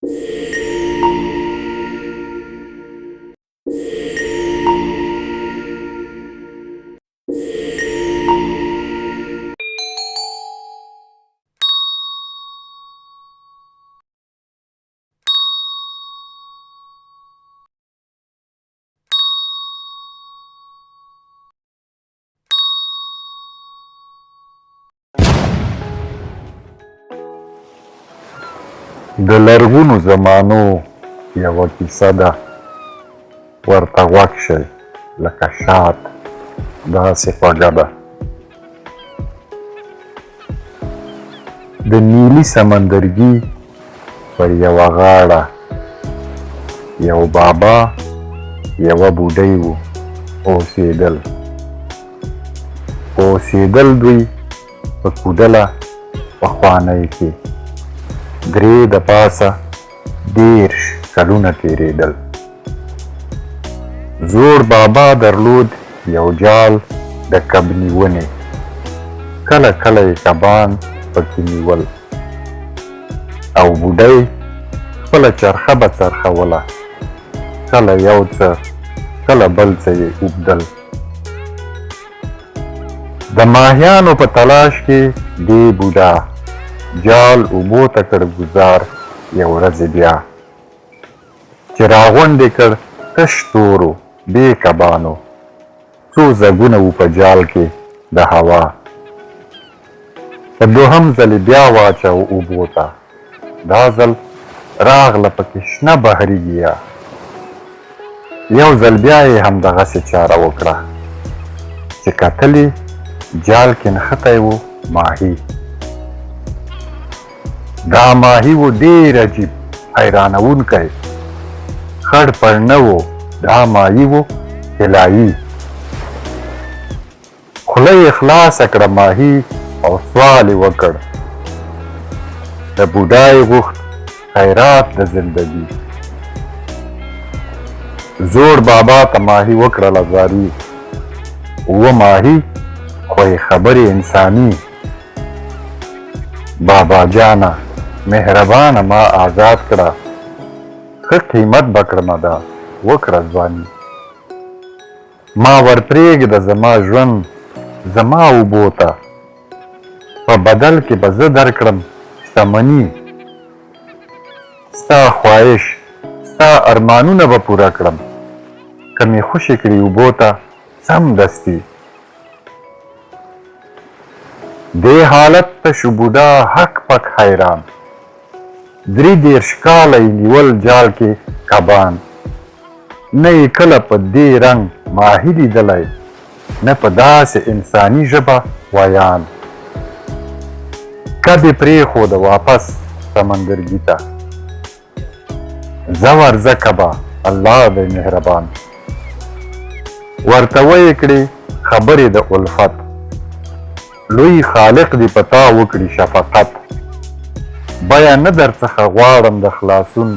د لرغونو زمانو یوه کیسه ده، ورته غوږ شئ لکه شات داسې خوږه ده. د نیلي سمندرګي پر یوه غاړه یو بابا یوه بوډۍ و اوسېدل دوی په کودله پخوانۍ کې. درې د پاسه 10 کلونه تېرېدل. زوړ بابا درلود یو جال د کب نیونې، کله کله یې کبان پکې نیول، او بوډۍ خپله چرخه به څرخوله، کله یو څه کله بل څه یې اوبدل. د ماهیانو په تلاش کې دې بوډا جال اوبو ته کړ ګوزار. یو ورځې بیا چې راغونډې کړ تش تورو بې کبانو، څو ځګونه وو په جال کې د هوا. په دوهم ځلې بیا واچو اوبو ته، دا ځل راغله پکې شنه بحري ګیا. یو ځل بیا یې همدغسې چاره وکړه چې کتلې جال کې نښتی و ماهي. دا ماهي و ډېر عجیب حیرانوونکی، خړ پړ نه و، دا ماهي و طلایي. خوله یې خلاصه کړه ماهي او سوال یې وکړ، د بوډا یې غوښت خیرات د زندګي. زوړ بابا ته ماهي وکړله زاري، اوه ماهي خو یې خبرې انساني. بابا جانه مهربانه ما آزاد کړه، ښه قیمت به کړمه دا وکړه ځواني. ما ورپرېږده زما ژوند زما اوبو ته، په بدل کې به زه درکړم شتمني. ستا خواهش ستا ارمانونه به پوره کړم، که مې خوشې کړي اوبو ته سمدستي. دې حالت ته شو بوډا هک پک حیران. 33 کاله یې نیول جال کې کبان، نه یې کله په دې رنګ ماهي لیدلی، نه په داسې انساني ژبه ویان. کب یې پرېښوده واپس سمندرګي ته، ځه ورځه کبه الله دی مهربان. ورته ویې کړې خبرې د الفت، لوی خالق دی پتا وکړي شفقت. بیا نه در څخه غواړم د خلاصون،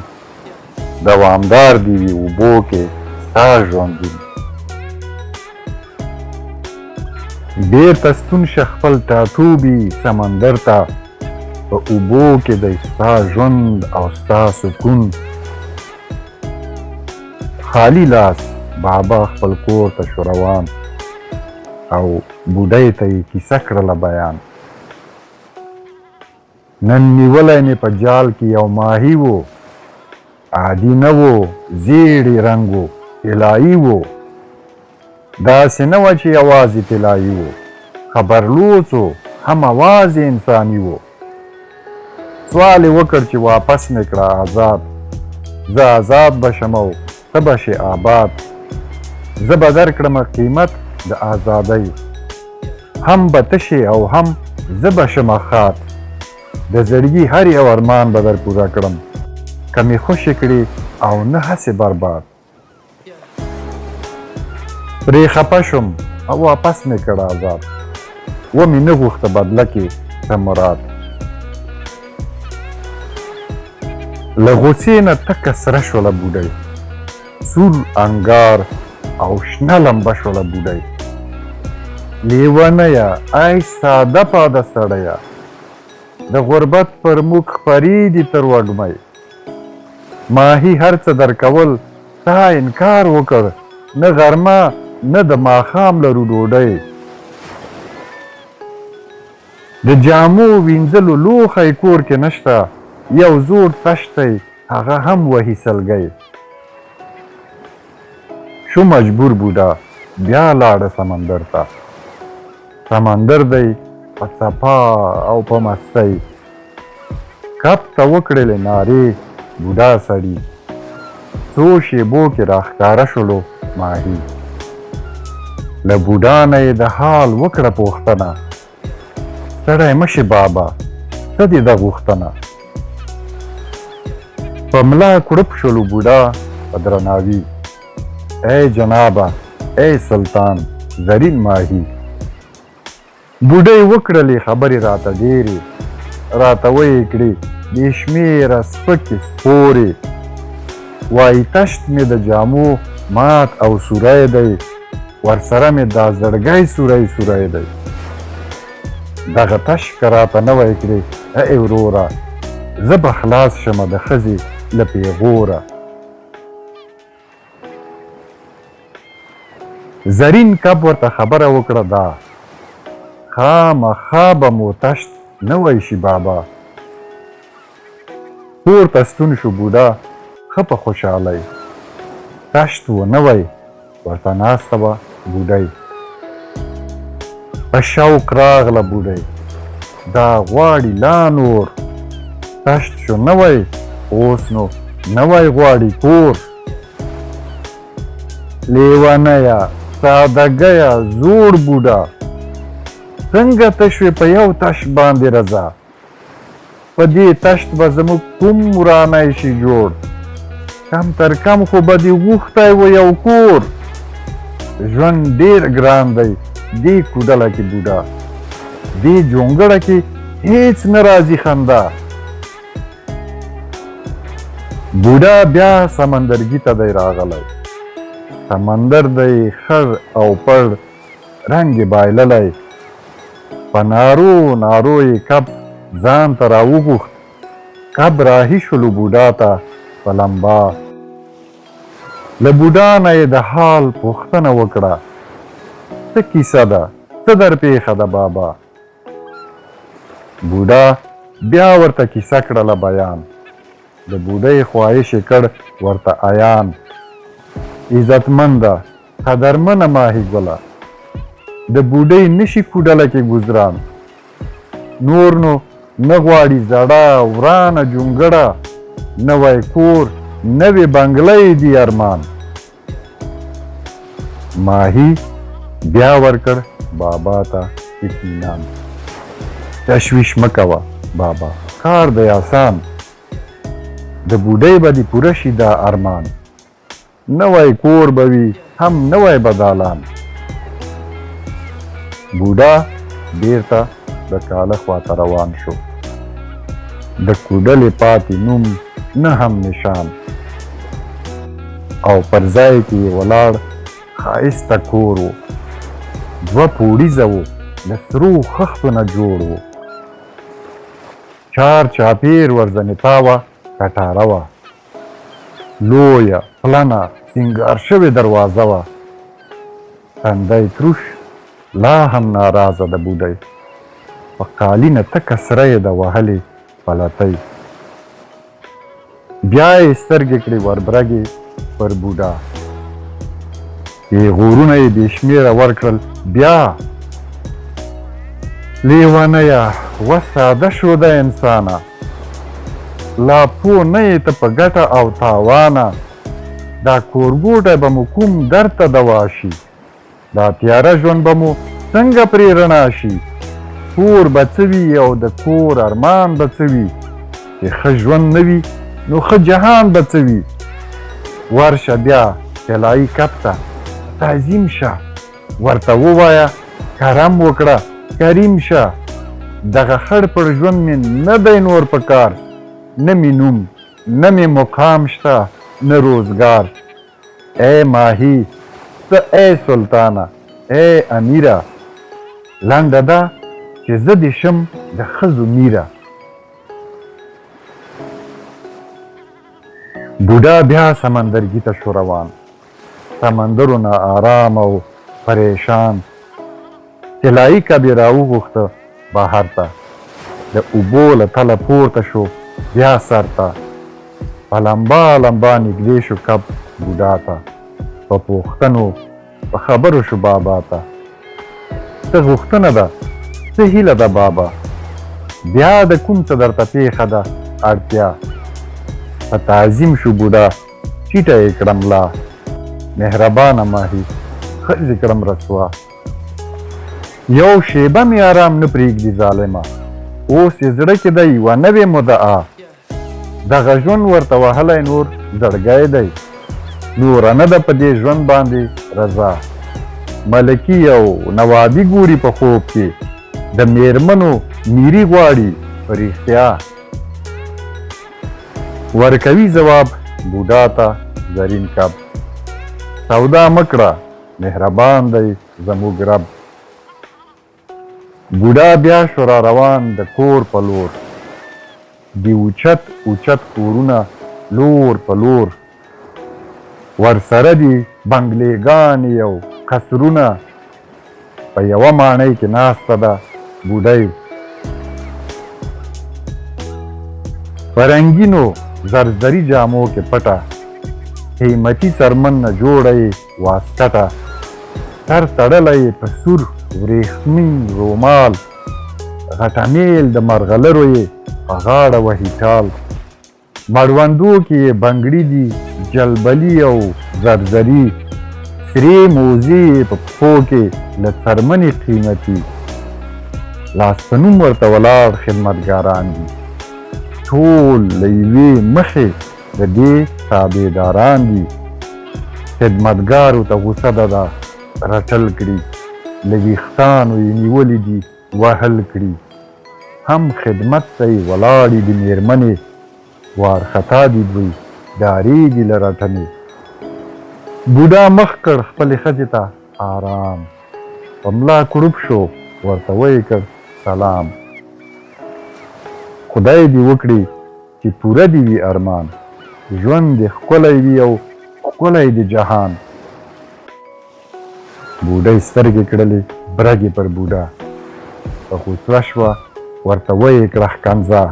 دوامدار دی وي اوبو کې ستا ژوندون. بیرته ستون شه خپل ټاټوبي سمندر ته، په اوبو کې دی ستا ژوند او ستا سکون. خالی لاس بابا خپل کور ته شو روان، او بوډۍ ته یې کیسه کړله بیان. نن نیولی مې په جال کې یو ماهي و، عادي نه و، زیړې رنګ و، طلایي و. داسې نه وه چې یوازې طلایي و، خبرلوڅ و، هم اوازې انساني و. سوال یې وکړ چې واپس مې کړه آزاد، زه آزاد به شم او ته به شې آباد. زه به درکړمه قیمت د آزادۍ، هم به تشې او هم زه به شمه خات. د زړګي هر یو ارمان به در پوره کړم، که مې خوشې کړي او نه هسې برباد. پرې خفه شوم او واپس مې کړ آزاد، ومې نه غوښته بدله کې څه مراد. له غوسې نه تکه سره شوله بوډۍ، سور انګار او شنه لمبه شوله بوډۍ. لیونیه ای ساده پاده سړیه، د غربت پر موږ خپرې دي تر وږمۍ. ماهی هر څه درکول تا انکار وکړ، نه غرمه نه د ماښام لرو ډوډۍ. د جامو وینځلو لوښی کور کې نشته، یو زوړ تش دی هغه هم وهي سلګی. شو مجبور بوډا بیا لاړه سمندر ته. سمندر دی په څپا او په مستۍ، کپ ته وکړلې نارې بوډا سړي. څو شېبو کې راښکاره شولو ماهي. له بوډا نه یې د حال وکړه پوښتنه، ستړی مشې بابا څه دې ده غوښتنه. په ملا کړپ شولو بوډا په درناوي، ای جنابه ای سلطان زرین ماهي. بوډۍ وکړلې خبرې راته ډېرې، راته ویې کړې بې شمېره سپکې سپورې. وایي تشت مې د جامو مات او سوری دی، ورسره مې دا زړګی سوری سوری دی. دغه تش که راته نه وی کړې ای وروره، زه به خلاص شمه د ښځې له پیغوره. زرین کب ورته خبره وکړه دا، خامخا به مو تشت نه وی شي بابا. پورته ستون شو بوډا ښه په خوشحالۍ، تشت و نه وی ورته ناسته وه بوډۍ. په شوق راغله بوډۍ دا غواړي لا نور، تشت شو نه وی اوس نو نه وی غواړي کور. لیونیه سادهګیه زوړ بوډا، څنګه ته شوې په یو تش باندې رضا. په دې تشت به زموږ کوم ورانی شي جوړ، کم تر کم خو به دې غوښتی و یو کور. ژوند ډېر ګران دی دې کوډله کې بوډا، دې جونګړه کې هیڅ نه راځي خندا. بوډا بیا سمندرګي ته دی راغلی، سمندر دی خړ او پړ رنګ یې بایللی. په نارو نارو یې کب ځان ته راوغوښت، کب راهي شولو بوډا ته په لمبا. له بوډا نه یې د حال پوښتنه وکړه، څه کیسه ده څه درپېښه ده بابا. بوډا بیا ورته کیسه کړله بیان، د بوډۍ خواهش یې کړ ورته عیان. عزتمنده قدرمنه ماهي ګله، د بوډۍ نشي کوډله کې ګزران. نور نو نه غواړي زړه ورانه جونګړه، نوی کور نوې بنګلۍ دي ارمان. ماهي بیا ورکړ بابا ته اطمینان، تشویش مه کوه بابا کار دی آسان، د بوډۍ به دې پوره شي دا ارمان. نوی کور به وي هم نوی به دالان. بوډا بیرته د کاله خواته روان شو، د کوډلې پاتې نوم نه هم نشان، او پر ځای کې یې ولاړ ښایسته کور و. دوه پوړیزه و له سرو خښتو نه جوړ و، چار چاپېر ورځنې تاوه کټاره وه، لویه پلنه سینګار شوې دروازه وه. تندی تروش لا هم ناراضه د بوډۍ، په قالینه تکه سره یې د وهلې پلتۍ. بیا یې سترګې کړې وربرګې پر بوډا، پیغورونه یې بې شمېره ورکړل بیا. لیونیه و ساده شو د انسانه، لا پوه نه یې ته په ګټه او تاوانه. دا کورګوټی به مو کوم درد ته دوا شي، دا تیاره ژوند به مو څنګه پرې رڼا شي. کور به څه وي او د کور ارمان به څه وي، چې ښه ژوند نه وي نو ښه جهان به څه وي. ورشه بیا طلایي کب ته تعظیم شه، ورته ووایه کرم وکړه کریم شه. دغه خړ پړ ژوند مې نه دی نور په کار، نه مې نوم نه مې مقام شته نه روزګار. ای ماهي ته ای سلطانه ای امیره، لنډه ده چې زه دې شم د ښځو میره. بوډا بیا سمندرګي ته شو روان، سمندرونه آرام او پریشان. طلایي کب یې راوغوښته بهر ته، د اوبو له تله پورته شو بیا سر ته. په لمبا لمبا نږدې شو کب بوډا ته، په پوښتنو په خبرو شو بابا ته. څه غوښتنه ده، څه هیله ده بابا، بیا د کوم څه درته پېښه ده اړتیا. په تعظیم شو بوډا ټیټه یې کړم لا، مهربانه ماهي ښځې کړم رسوا. یو شیبه مې آرام نه پرېږدي ظالمه، اوس یې زړه کې دی یوه نوې مدعا. دغه ژوند ورته وهلی نور زړګی دی، نوره نه ده په دې ژوند باندې رضا. ملکي او نوابي ګوري په خوب کې، د میرمنو میري غواړي په رښتیا. ورکوي ځواب بوډا ته زرین کب، سودا مه کړه مهربان دی زموږ رب. بوډا بیا شو را روان د کور په لور، د اوچت اوچت کورونه لور په لور. ورسره دي بنګلېګانې او قصرونه، په یوه ماڼۍ کې ناسته ده بوډۍ. په رنګینو زرزري جامو کې پټه، قیمتي څرمن نه جوړه یې واسکټه. سر تړلی په سور وریښمین رومال، غټه میل د مرغلرو یې په غاړه وهي ټال. مړوندو کې یې بنګړي دي جلبلي او زرزري، سرې موزې یې په پښو کې له څرمنې قیمتي. لاس په نوم ورته ولاړ خدمتګاران دي، ټول له یوې مخې د دې تابعداران دي. خدمتګارو ته غوسه ده رټل کړي، له ویښتانو یې نیولي دي وهل کړي. هم خدمت ته یې ولاړې دي میرمنې، وارخطا دي دوی ډارېږي له رټنې. بوډا مخ کړ خپلې ښځې ته آرام، په ملا کړوپ شو ورته ویې کړ سلام. خدای دې وکړي چې پوره دې وي ارمان، ژوند دې ښکلی وي او ښکلی دې جهان. بوډۍ سترګې کړلې برګې پر بوډا، په غوسه شوه ورته ویې کړه ښکنځا.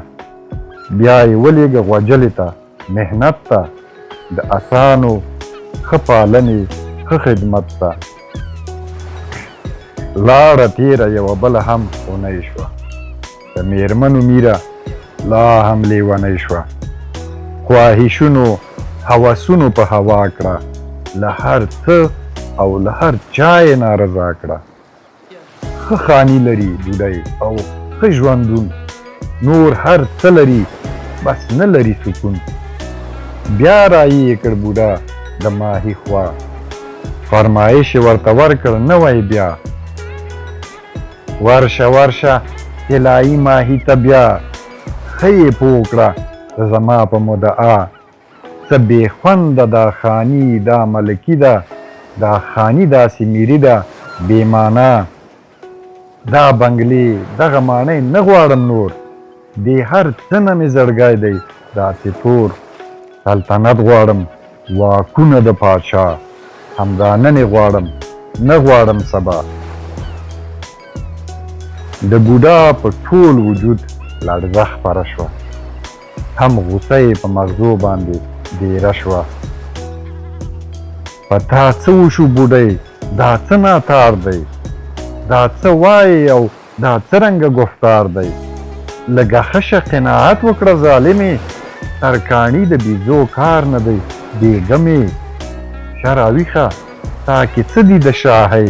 بیا یې ولېږه غوجلې ته محنت ته، د اسانو ښه پالنې ښه خدمت ته. لاړه تېره یوه بله هم اونۍ شوه، د میرمنو میره لا هم لیونۍ شوه. خواهشونو هوسونو په هوا کړه، له هر څه او له هر چا یې نارضا کړه. ښه خاني لري بوډۍ او ښه ژوندون، نور هر څه لري بس نه لري سکون. بیا رایې کړ بوډا د ماهي خوا، فرمایش یې ورته ورکړ نوی بیا. ورشه ورشه طلایي ماهي ته بیا، ښه یې پوه کړه زما په مدعا. څه بې خونده دا خاني دا ملکي ده، دا خاني داسې میري ده بې معنا. دا بنګلې دغه ماڼۍ نه غواړم نور، دې هر څه نه مې زړګی دی داسې تور. سلطنت غواړم واکونه د پاچا، همدا نن یې غواړم نه غواړم سبا. د بوډا په ټول وجود لړزه خپره شوه، هم غوسه یې په مغزو باندې ډېره شوه. په تا څه وشو بوډۍ، دا څه ناتار دی، دا څه وایې او دا څه رنګه گفتار دی. لږه ښه قناعت وکړه ظالمې، ترکاڼي د بیزو کار نه دی بېګمې. شه راویښه تا کې څه دي د شاهۍ،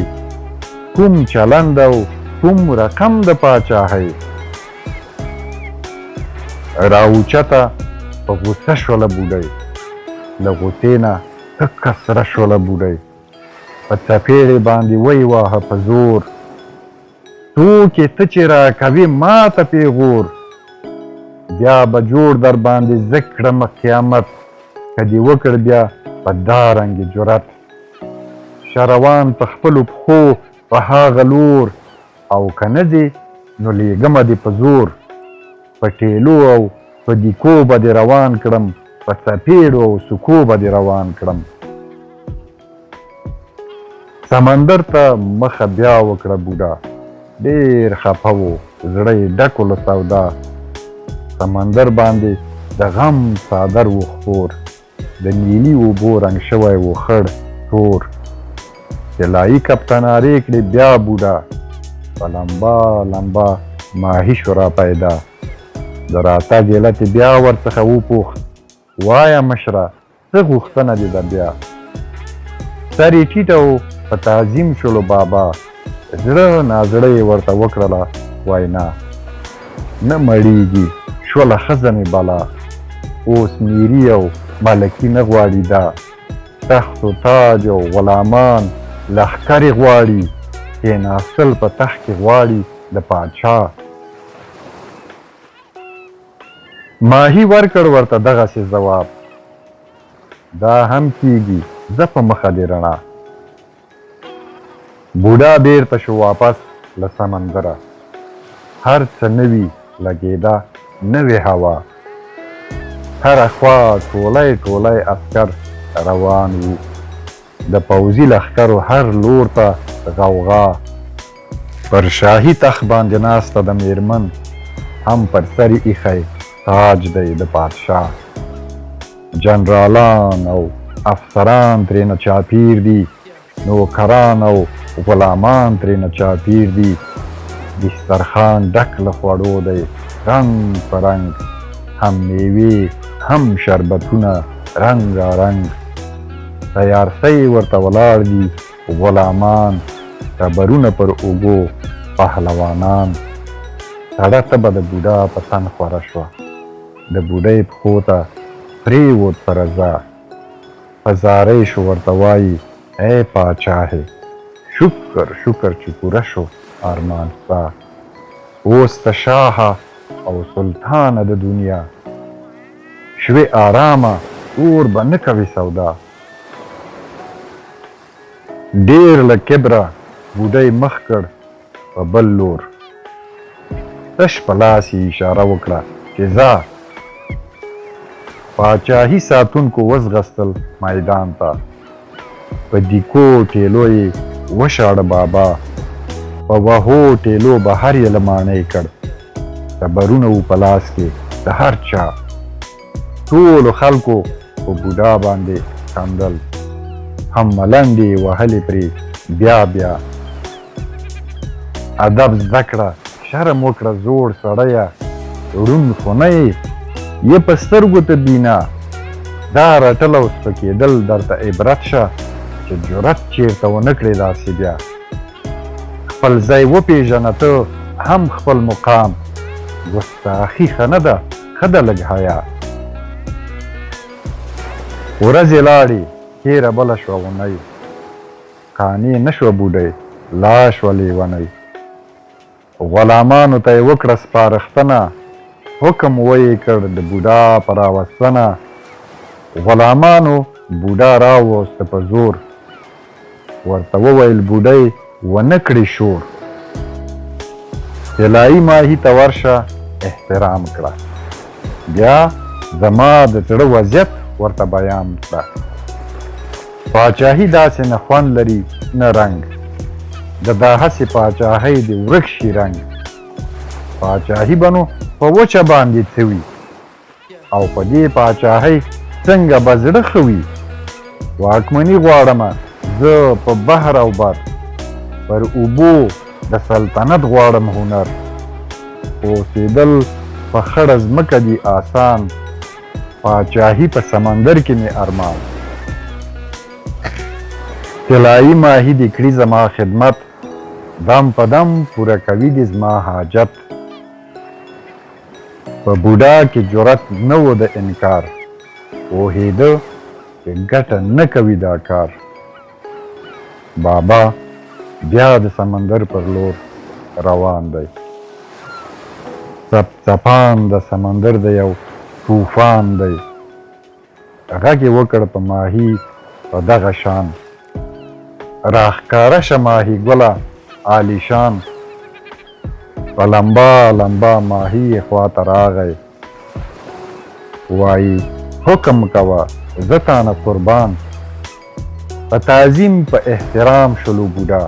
کوم چلند او کوم رقم د پاچاهۍ. راوچته په غوسه شوله بوډۍ، له غوسې نه تکه سره شوله بوډۍ. په څپېړې باندې وی واهه په زور، څوک یې ته چې راکوې ما ته پېغور. بیا به جوړ در باندې زه کړم قیامت، که دې وکړ بیا په دا رنګې جرت. شه روان په خپلو پښو په هاغه لور، او که نه ځې نو لیږمه دې په زور. په ټیلو او په دیکو به دې روان کړم په څپېړو او سکو به دې روان کړم. سمندر ته مخه بیا وکړه بوډا، ډېر خفه و، زړه یې ډک و له سودا. سمندر باندې د غم څادر و خپور، د نیلي اوبو رنګ شوی و خړ تور. طلایي کپتنارې کړې بیا بوډا، په لمبا لمبا ماهي شو را پیدا. د راتګ علت یې بیا ورڅخه وپوښت، وایه مشره څه غوښتنه دې ده بیا؟ سر یې ټیټه و په تعظیم شولو بابا، زړه نازړه یې ورته وکړله وینا. نه مړېږي شوله ښځه مې بلا، اوس میري او ملکي نه غواړي دا. تخت و تاج او غلامان لښکر یې غواړي، کېناستل په تخت کې غواړي د پاچا. ماهي ورکړ ورته دغسې ځواب، دا هم کیږي زه په مخه دې رڼا. بوډا بیرته شو واپس له سمندره، هر څه نوي لګېده نوې هوا. هره خوا ټولی ټولی عسکر روان وو، د پوځي لښکرو هر لور ته غوغا. پر شاهي تخت باندې ناسته د میرمن، هم پر سر یې ایښی تاج دی د پادشاه. جنرالان او افسران ترېنه چاپیر دي، نوکران او غلامان ترېنه چاپیر دي. دسترخوان ډک له خوړو دی رنګ په رنګ، هم میوې هم شربتونه رنګارنګ. تیارسۍ ورته ولاړ دي غلامان، ټبرونه پر اوږو پهلوانان. سړه تبه د بوډا په تن خوره شوه، د بوډۍ پښو ته پرېوت په رضا. په زارۍ شو ورته وایي ای پاچاهې، شکر شکر چې پوره شو ارمان ستا. اوس ته شاهه او سلطانه د دنیا، شوې آرامه اور به نه کوي سودا. ډېر له کبره بوډۍ مخ کړ په بل لور، تش په لاس یې اشاره وکړه چې ځه. پاچاهي ساتونکو وځغستل میدان ته، په دیکو ټېلو یې وشاړه بابا. په وهو ټېلو بهر یې له ماڼۍ کړ، ټبرونه وو په لاس کې د هر چا. ټولو خلکو په بوډا باندې خندل، هم ملنډې وهلې پرې بیا بیا. ادب زده کړه شرم وکړه زوړ سړیه، ړوند خو نه یې په سترګو ته بینا. دا رټل او سپکېدل درته عبرت شه، چې جرت چېرته ونه کړې داسې بیا. خپل ځای وپېژنه ته هم خپل مقام، ګستاخي ښه نه ده ښه ده لږ حیا. ورځې لاړې تېره بله شوه اونۍ، قانع نه شوه بوډۍ لا شوه لیونۍ. غلامانو ته یې وکړه سپارښتنه، حکم ویې کړ د بوډا په راوستنه. غلامانو بوډا راووسته په زور، ورته وویل بوډۍ ونه کړي شور. طلایي ماهي ته ورشه احترام کړه، بیا زما د زړه وضعیت ورته بیان کړه. پاچاهي داسې نه خوند لري نه رنګ، د دا هسې پاچاهۍ د ورک شي رنګ. پاچاهي به نو په وچه باندې څه وي، او په دې پاچاهۍ څنګه به زړه ښه وي. واکمني غواړمه زه په بحر او بر، پر اوبو د سلطنت غواړم هنر. اوسېدل په خړه ځمکه دي آسان، پاچاهي په سمندر کې مې ارمان. طلایي ماهي دې کړي زما خدمت، دم په دم پوره کوي دې زما حاجت. په بوډا کې جرأت نه و د انکار، پوهېده چې ګټه نه کوي دا کار. بابا بیا د سمندر پر لور روان دی، څپان د سمندر د یو طوفان دی. غږ یې وکړ په ماهي په دغه شان، راښکاره شه ماهي ګله عالیشان. په لمبا لمبا ماهي یې خواته راغی، وایي حکم کوه زه تانه قربان په تعظیم په احترام شلو بوډا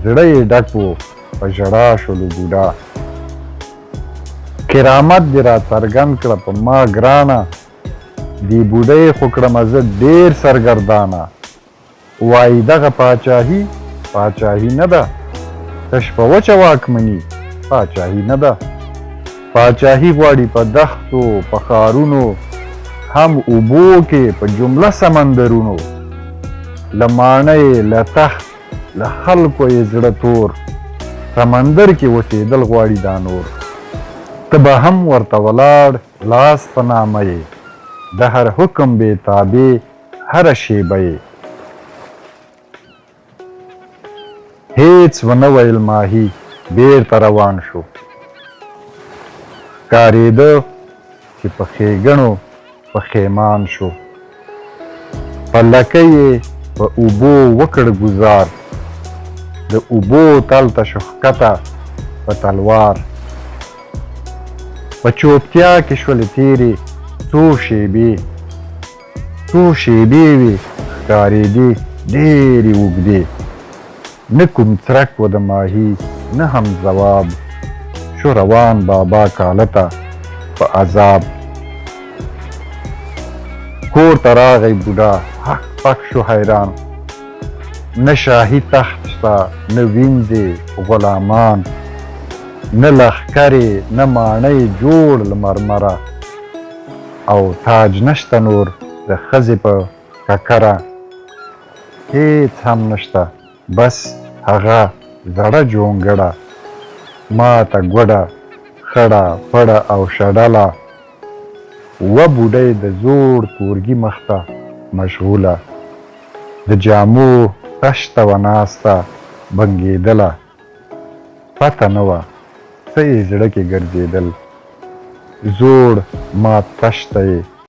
زړه یې ډک و په ژړا شلو بوډا کرامت دې را څرګند کړه په ما ګرانه دی بوډۍ خو کړمه زه ډېر سرګردانه وایي دغه پاچاهي پاچاهي نه ده تش په وچه واکمني پاچاهي نه ده پاچاهي غواړي په دښتو په ښارونو هم اوبو کې په جمله سمندرونو له ماڼۍ له تخت له خلکو یې زړه تور سمندر کې اوسېدل غواړي دا نور ته به هم ورته ولاړ لاس په نامه یې د هر حکم بې تابع هره شیبه یې هیڅ ونه ویل ماهي بېرته روان شو ښکارېده چې په ښېګڼو پښیمان شو په لکۍ یې په اوبو وکړ ګوزار د اوبو تل ته شو ښکته په تلوار په چوپتیا کې شولې تېرې څو شېبې وې ښکارېدې ډېرې اوږدې نه کوم څرک و د ماهي نه هم ځواب شو روان بابا کاله ته په عذاب کور ته راغی بوډا هک پک شو حیران نه شاهي تخت شته نه وینځې غلامان نه لښکرې نه ماڼۍ جوړ له مرمره او تاج نشته نور د ښځې په ککره هېڅ هم نشته بس هغه زړه جونګړه ماته ګوډه خړه پړه او شډله و بوډۍ د زوړ کورګي مخ ته مشغوله د جامو تش ته وه ناسته بنګېدله پته نه وه څه یې زړه کې ګرځېدل زوړ مات تش ته یې